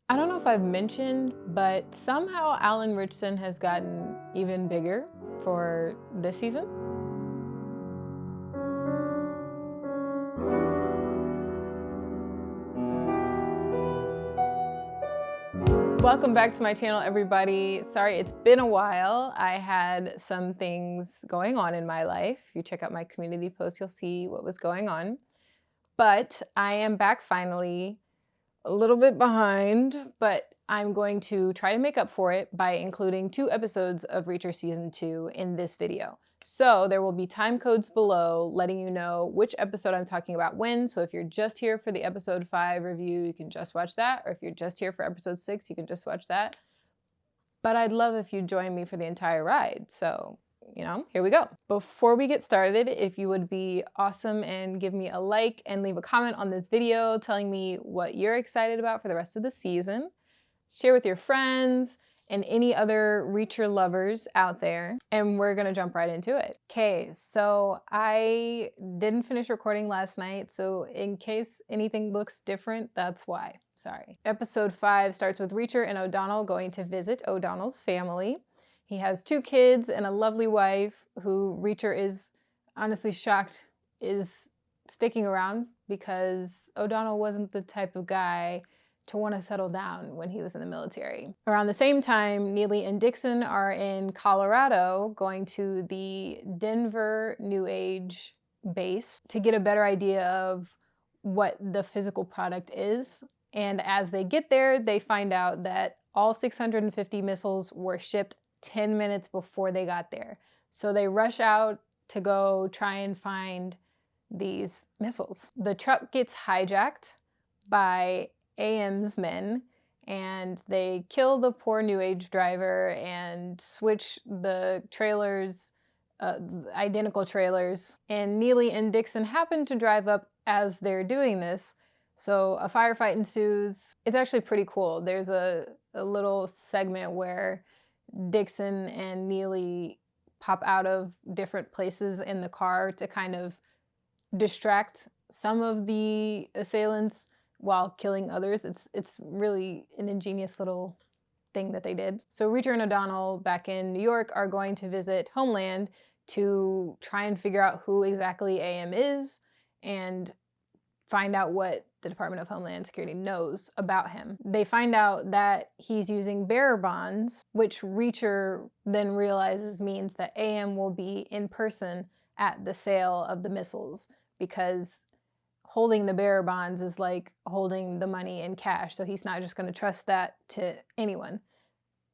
I don't know if I've mentioned, but somehow Alan Richson has gotten even bigger for this season. Welcome back to my channel, everybody. Sorry, it's been a while. I had some things going on in my life. If you check out my community post, you'll see what was going on. But I am back finally, a little bit behind, but I'm going to try to make up for it by including 2 episodes of Reacher Season 2 in this video. So there will be time codes below letting you know which episode I'm talking about when. So if you're just here for the episode 5 review, you can just watch that. Or if you're just here for episode 6, you can just watch that. But I'd love if you join me for the entire ride. So, here we go. Before we get started, if you would be awesome and give me a like and leave a comment on this video telling me what you're excited about for the rest of the season. Share with your friends and any other Reacher lovers out there, and we're gonna jump right into it. Okay, so I didn't finish recording last night, so in case anything looks different, that's why. Sorry. Episode 5 starts with Reacher and O'Donnell going to visit O'Donnell's family. He has 2 kids and a lovely wife who Reacher is honestly shocked is sticking around because O'Donnell wasn't the type of guy to want to settle down when he was in the military. Around the same time, Neely and Dixon are in Colorado going to the Denver New Age base to get a better idea of what the physical product is. And as they get there, they find out that all 650 missiles were shipped 10 minutes before they got there. So they rush out to go try and find these missiles. The truck gets hijacked by AM's men, and they kill the poor New Age driver and switch the trailers, identical trailers. And Neely and Dixon happen to drive up as they're doing this, so a firefight ensues. It's actually pretty cool. There's a little segment where Dixon and Neely pop out of different places in the car to kind of distract some of the assailants while killing others. It's really an ingenious little thing that they did. So Reacher and O'Donnell back in New York are going to visit Homeland to try and figure out who exactly AM is and find out what the Department of Homeland Security knows about him. They find out that he's using bearer bonds, which Reacher then realizes means that AM will be in person at the sale of the missiles, because holding the bearer bonds is like holding the money in cash. So he's not just going to trust that to anyone.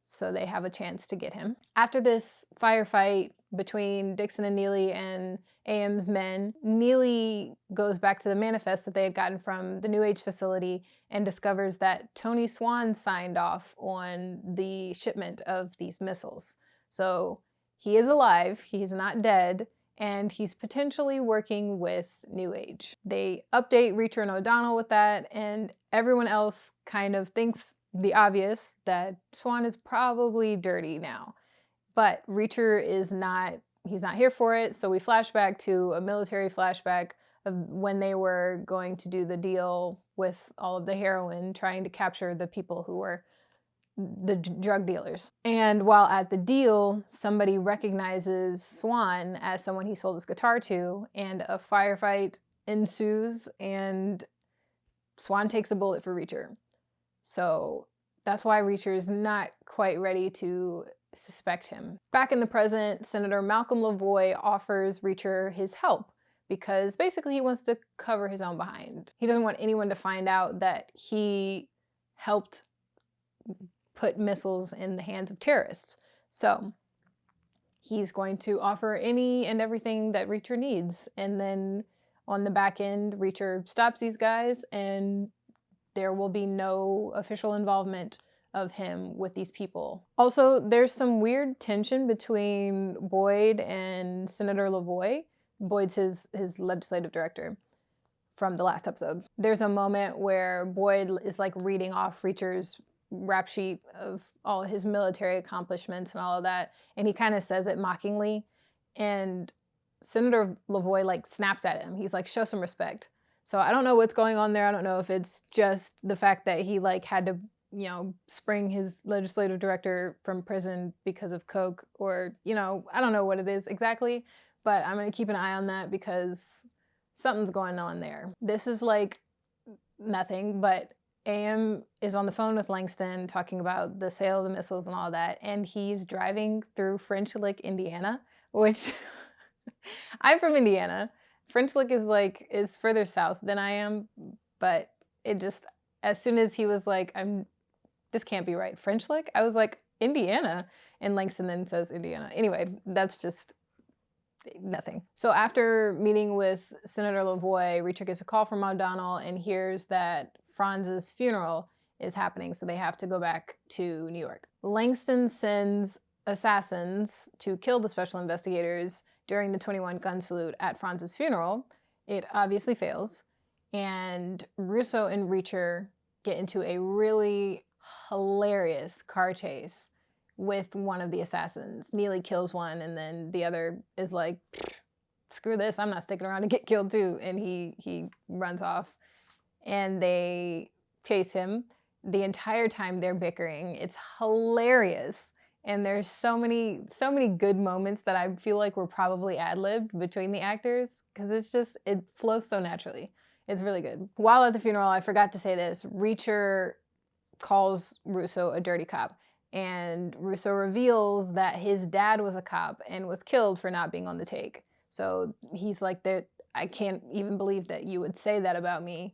So they have a chance to get him. After this firefight between Dixon and Neely and AM's men, Neely goes back to the manifest that they had gotten from the New Age facility and discovers that Tony Swan signed off on the shipment of these missiles. So he is alive, he's not dead, and he's potentially working with New Age. They update Reacher and O'Donnell with that, and everyone else kind of thinks the obvious, that Swan is probably dirty now. But Reacher is not, he's not here for it, so we flash back to a military flashback of when they were going to do the deal with all of the heroin, trying to capture the people who were the drug dealers. And while at the deal, somebody recognizes Swan as someone he sold his guitar to, and a firefight ensues, and Swan takes a bullet for Reacher. So that's why Reacher is not quite ready to suspect him. Back in the present, Senator Malcolm Lavoie offers Reacher his help because basically he wants to cover his own behind. He doesn't want anyone to find out that he helped put missiles in the hands of terrorists. So he's going to offer any and everything that Reacher needs. And then on the back end, Reacher stops these guys and there will be no official involvement of him with these people. Also, there's some weird tension between Boyd and Senator Lavoie. Boyd's his legislative director from the last episode. There's a moment where Boyd is like reading off Reacher's rap sheet of all his military accomplishments and all of that, and he kind of says it mockingly, and Senator Lavoie like snaps at him. He's like, show some respect. So I don't know what's going on there. I don't know if it's just the fact that he like had to you know, spring his legislative director from prison because of coke, or, you know, I don't know what it is exactly, but I'm gonna keep an eye on that because something's going on there. This is like nothing, but AM is on the phone with Langston talking about the sale of the missiles and all that, and he's driving through French Lick, Indiana, which I'm from Indiana. French Lick is further south than I am, but it just, as soon as he was like, this can't be right, French Lick? I was like, Indiana. And Langston then says Indiana. Anyway, that's just nothing. So after meeting with Senator Lavoie, Reacher gets a call from O'Donnell and hears that Franz's funeral is happening, so they have to go back to New York. Langston sends assassins to kill the special investigators during the 21 gun salute at Franz's funeral. It obviously fails, and Russo and Reacher get into a really hilarious car chase with one of the assassins. Neely kills one, and then the other is like, screw this, I'm not sticking around to get killed too, and he runs off, and they chase him. The entire time they're bickering. It's hilarious. And there's so many good moments that I feel like were probably ad-libbed between the actors, because it flows so naturally. It's really good. While at the funeral, I forgot to say this, Reacher calls Russo a dirty cop, and Russo reveals that his dad was a cop and was killed for not being on the take. So he's like, I can't even believe that you would say that about me.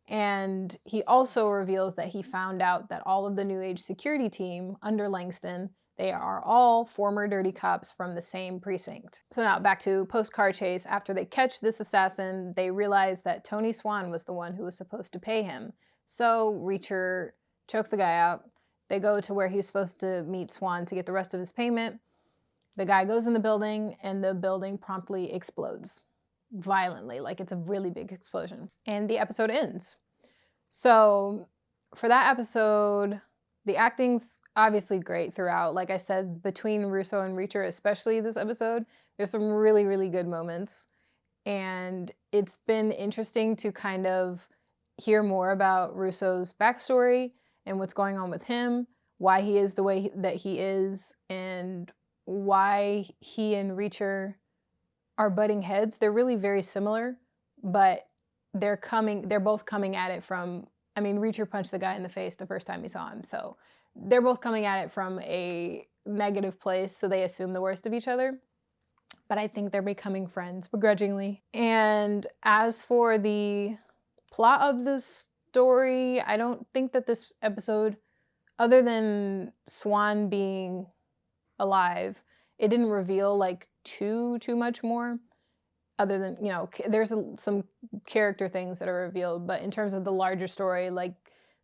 And he also reveals that he found out that all of the New Age security team under Langston, they are all former dirty cops from the same precinct. So now back to post-car chase. After they catch this assassin, they realize that Tony Swan was the one who was supposed to pay him. So Reacher chokes the guy out. They go to where he's supposed to meet Swan to get the rest of his payment. The guy goes in the building, and the building promptly explodes. Violently, like it's a really big explosion. And the episode ends. So for that episode, the acting's obviously great throughout. Like I said, between Russo and Reacher, especially this episode, there's some really, really good moments. And it's been interesting to kind of hear more about Russo's backstory and what's going on with him, why he is the way that he is, and why he and Reacher are butting heads. They're really very similar, but they're both coming at it from, I mean, Reacher punched the guy in the face the first time he saw him, so they're both coming at it from a negative place, so they assume the worst of each other. But I think they're becoming friends, begrudgingly. And as for the plot of the story, I don't think that this episode, other than Swan being alive, it didn't reveal like too much more, other than, you know, there's some character things that are revealed, but in terms of the larger story, like,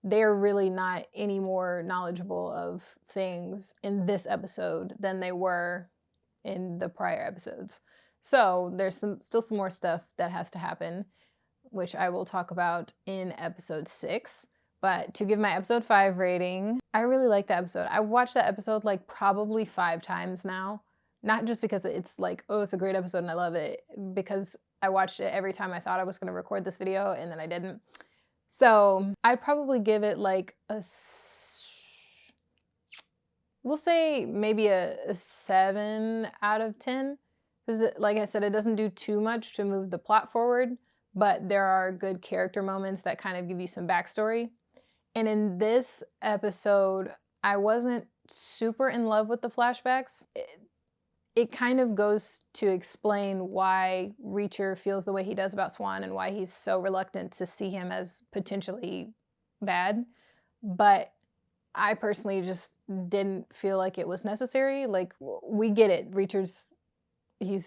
they're really not any more knowledgeable of things in this episode than they were in the prior episodes. So there's still some more stuff that has to happen, which I will talk about in episode 6. But to give my episode 5 rating, I really like that episode. I watched that episode like probably 5 times now. Not just because it's like, oh, it's a great episode and I love it, because I watched it every time I thought I was going to record this video and then I didn't. So I'd probably give it like we'll say maybe a 7 out of 10. Because like I said, it doesn't do too much to move the plot forward, but there are good character moments that kind of give you some backstory. And in this episode, I wasn't super in love with the flashbacks. It kind of goes to explain why Reacher feels the way he does about Swan and why he's so reluctant to see him as potentially bad. But I personally just didn't feel like it was necessary. Like, we get it. Reacher's, he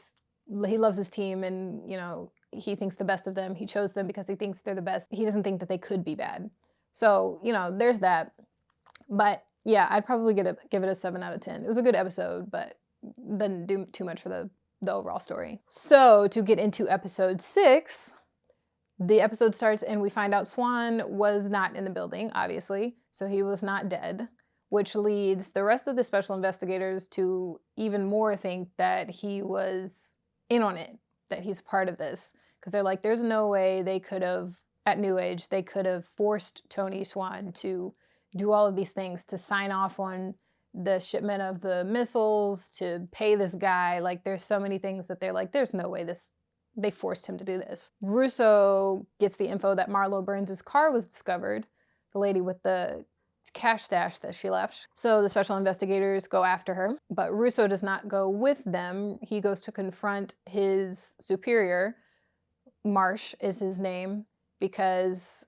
loves his team, and, you know, he thinks the best of them. He chose them because he thinks they're the best. He doesn't think that they could be bad. So, you know, there's that. But yeah, I'd probably give it a 7 out of 10. It was a good episode, but didn't do too much for the overall story. So to get into episode 6, the episode starts and we find out Swan was not in the building, obviously, so he was not dead, which leads the rest of the special investigators to even more think that he was in on it, that he's part of this, because they're like, there's no way they could have, at New Age, they could have forced Tony Swan to do all of these things, to sign off on the shipment of the missiles, to pay this guy. Like, there's so many things that they're like, there's no way they forced him to do this. Russo gets the info that Marlo Burns' car was discovered, the lady with the cash stash that she left. So the special investigators go after her, but Russo does not go with them. He goes to confront his superior. Marsh is his name, because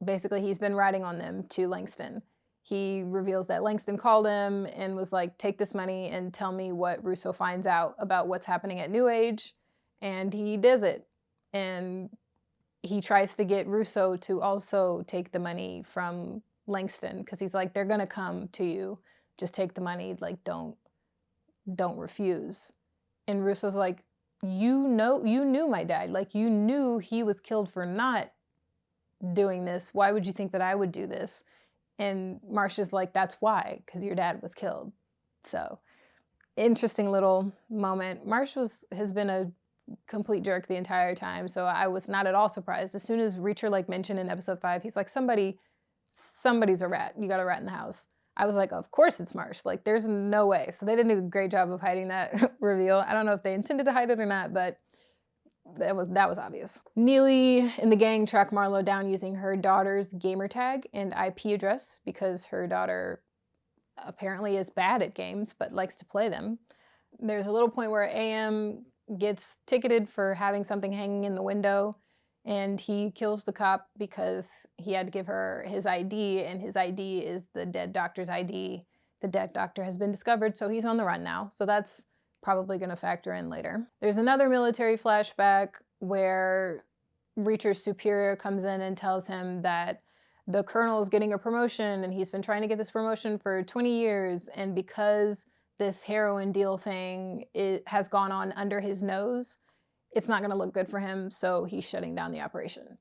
basically he's been ratting on them to Langston. He reveals that Langston called him and was like, take this money and tell me what Russo finds out about what's happening at New Age. And he does it. And he tries to get Russo to also take the money from Langston, because he's like, they're going to come to you. Just take the money. Like, don't refuse. And Russo's like, you knew my dad. Like, you knew he was killed for not doing this. Why would you think that I would do this? And Marcia's like, that's why, because your dad was killed. So, interesting little moment. Marsh has been a complete jerk the entire time, so I was not at all surprised. As soon as Reacher like mentioned in episode 5, he's like, somebody's a rat. You got a rat in the house. I was like, of course it's Marsh. Like, there's no way. So they didn't do a great job of hiding that reveal. I don't know if they intended to hide it or not, but that was obvious. Neely and the gang track Marlo down using her daughter's gamer tag and IP address, because her daughter apparently is bad at games but likes to play them. There's a little point where AM gets ticketed for having something hanging in the window, and he kills the cop because he had to give her his ID, and his ID is the dead doctor's ID. The dead doctor has been discovered, so he's on the run now. So that's probably going to factor in later. There's another military flashback where Reacher's superior comes in and tells him that the colonel is getting a promotion, and he's been trying to get this promotion for 20 years, and because this heroin deal thing has gone on under his nose, it's not going to look good for him, so he's shutting down the operation.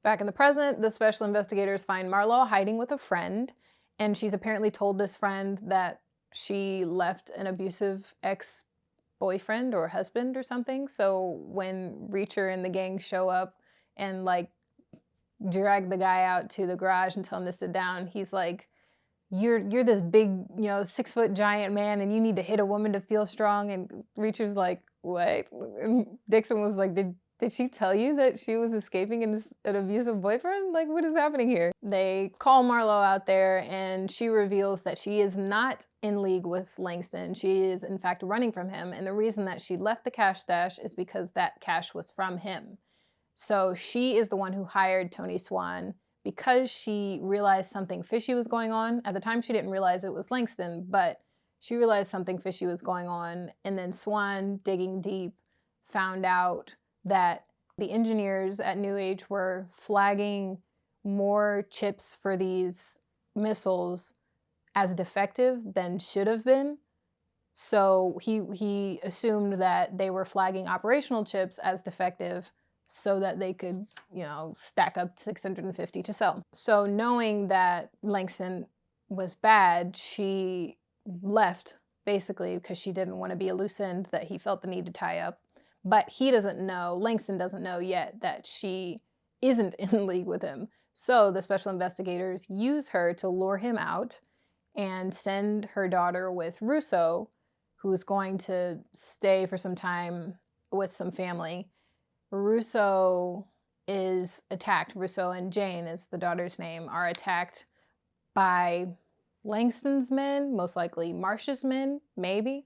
Back in the present, the special investigators find Marlo hiding with a friend, and she's apparently told this friend that she left an abusive ex-boyfriend or husband or something. So when Reacher and the gang show up and like drag the guy out to the garage and tell him to sit down, he's like, you're this big, 6-foot giant man, and you need to hit a woman to feel strong. And Reacher's like, what? And Dixon was like, did she tell you that she was escaping an abusive boyfriend? Like, what is happening here? They call Marlo out there, and she reveals that she is not in league with Langston. She is, in fact, running from him. And the reason that she left the cash stash is because that cash was from him. So she is the one who hired Tony Swan, because she realized something fishy was going on. At the time, she didn't realize it was Langston, but she realized something fishy was going on. And then Swan, digging deep, found out that the engineers at New Age were flagging more chips for these missiles as defective than should have been. So he assumed that they were flagging operational chips as defective so that they could, stack up 650 to sell. So knowing that Langston was bad, she left, basically, because she didn't want to be a loose end that he felt the need to tie up. But Langston doesn't know yet that she isn't in league with him. So the special investigators use her to lure him out and send her daughter with Russo, who's going to stay for some time with some family. Russo is attacked. Russo and Jane, is the daughter's name, are attacked by Langston's men, most likely Marsh's men, maybe.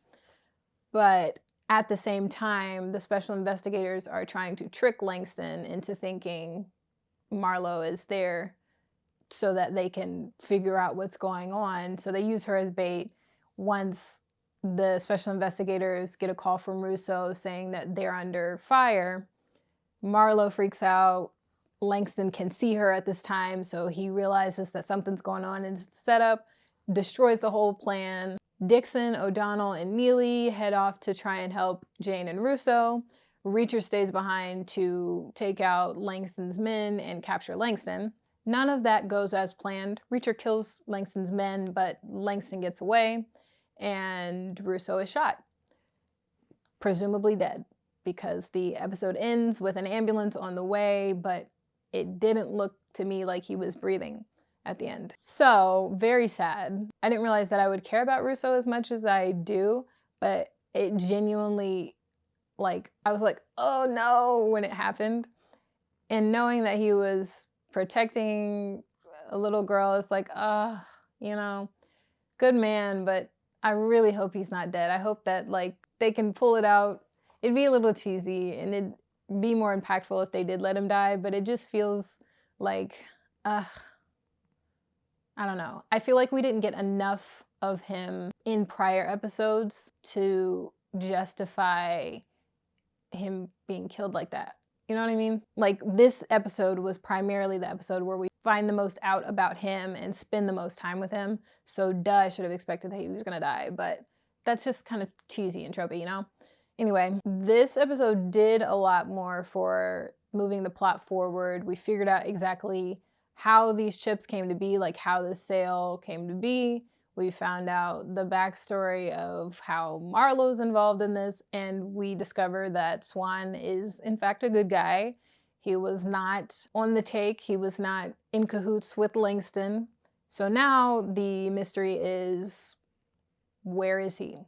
But at the same time, the special investigators are trying to trick Langston into thinking Marlo is there so that they can figure out what's going on. So they use her as bait. Once the special investigators get a call from Russo saying that they're under fire, Marlo freaks out. Langston can see her at this time, so he realizes that something's going on in his setup, destroys the whole plan. Dixon, O'Donnell, and Neely head off to try and help Jane and Russo. Reacher stays behind to take out Langston's men and capture Langston. None of that goes as planned. Reacher kills Langston's men, but Langston gets away, and Russo is shot. Presumably dead, because the episode ends with an ambulance on the way, but it didn't look to me like he was breathing. at the end. So, very sad. I didn't realize that I would care about Russo as much as I do, but it genuinely, like, I was like, oh no, when it happened. And knowing that he was protecting a little girl, it's like, you know, good man, but I really hope he's not dead. I hope that, like, they can pull it out. It'd be a little cheesy, and it'd be more impactful if they did let him die, but it just feels like, I don't know. I feel like we didn't get enough of him in prior episodes to justify him being killed like that. You know what I mean? Like, this episode was primarily the episode where we find the most out about him and spend the most time with him. So duh, I should have expected that he was gonna die, but that's just kind of cheesy and tropey, you know? Anyway, this episode did a lot more for moving the plot forward. We figured out exactly how these chips came to be, like how the sale came to be. We found out the backstory of how Marlowe's involved in this, and we discovered that Swan is, in fact, a good guy. He was not on the take. He was not in cahoots with Langston. So now the mystery is, where is he?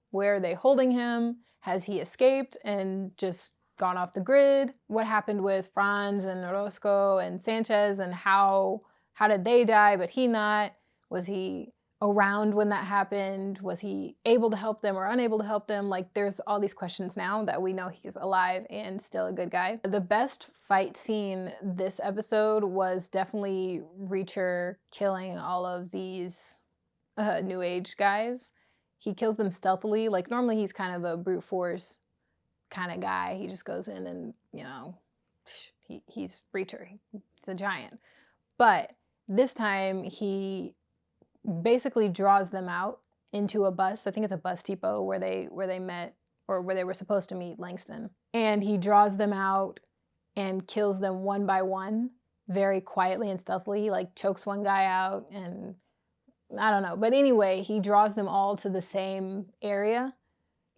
Where are they holding him? Has he escaped and just gone off the grid? What happened with Franz and Orozco and Sanchez, and how did they die but he not? Was he around when that happened? Was he able to help them or unable to help them? Like, there's all these questions now that we know he's alive and still a good guy. The best fight scene this episode was definitely Reacher killing all of these New Age guys. He kills them stealthily. Like, normally he's kind of a brute force kind of guy. He just goes in and, you know, he's Reacher. He's a giant. But this time he basically draws them out into a bus. I think it's a bus depot where they met, or where they were supposed to meet Langston. And he draws them out and kills them one by one, very quietly and stealthily. He, like, chokes one guy out, and I don't know. But anyway, he draws them all to the same area.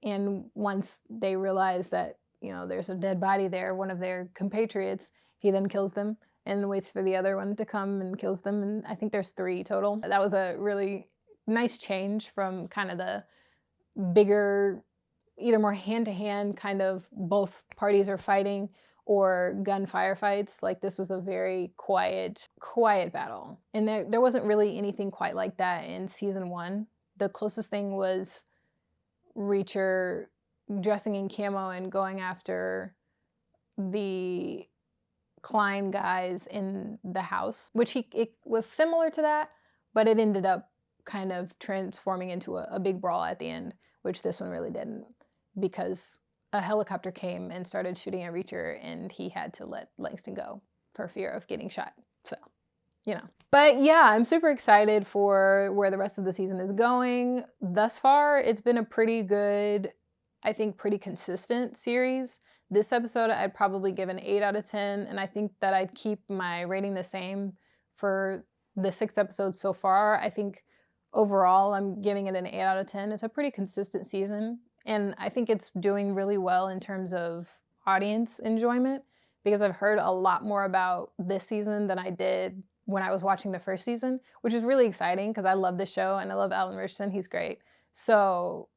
And once they realize that, you know, there's a dead body there, one of their compatriots, he then kills them and waits for the other one to come and kills them. And I think there's 3 total. That was a really nice change from kind of the bigger, either more hand-to-hand kind of both parties are fighting, or gunfire fights. Like, this was a very quiet battle. And there wasn't really anything quite like that in season 1. The closest thing was Reacher dressing in camo and going after the Klein guys in the house, which it was similar to that, but it ended up kind of transforming into a big brawl at the end, which this one really didn't, because a helicopter came and started shooting at Reacher, and he had to let Langston go for fear of getting shot. So, you know. But yeah, I'm super excited for where the rest of the season is going. Thus far, it's been a pretty good, I think pretty consistent series. This episode, I'd probably give an 8 out of 10, and I think that I'd keep my rating the same for the 6 episodes so far. I think overall, I'm giving it an 8 out of 10. It's a pretty consistent season, and I think it's doing really well in terms of audience enjoyment, because I've heard a lot more about this season than I did when I was watching the first season, which is really exciting because I love the show and I love Alan Richardson. He's great. So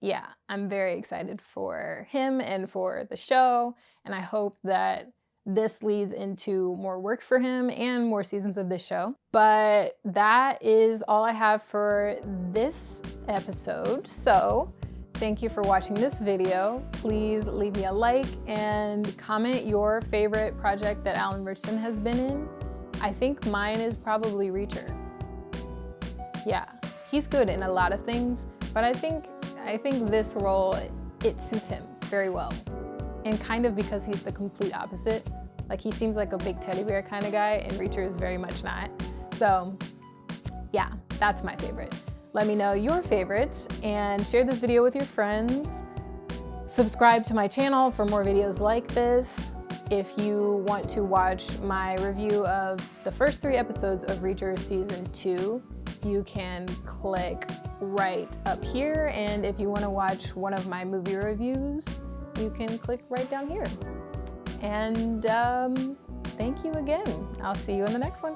yeah, I'm very excited for him and for the show, and I hope that this leads into more work for him and more seasons of this show. But that is all I have for this episode. So thank you for watching this video. Please leave me a like and comment your favorite project that Alan Richardson has been in. I think mine is probably Reacher. Yeah, he's good in a lot of things, but I think this role, it suits him very well. And kind of because he's the complete opposite. Like, he seems like a big teddy bear kind of guy, and Reacher is very much not. So yeah, that's my favorite. Let me know your favorites and share this video with your friends. Subscribe to my channel for more videos like this. If you want to watch my review of the first 3 episodes of Reacher Season 2, you can click right up here. And if you want to watch one of my movie reviews, you can click right down here. And thank you again. I'll see you in the next one.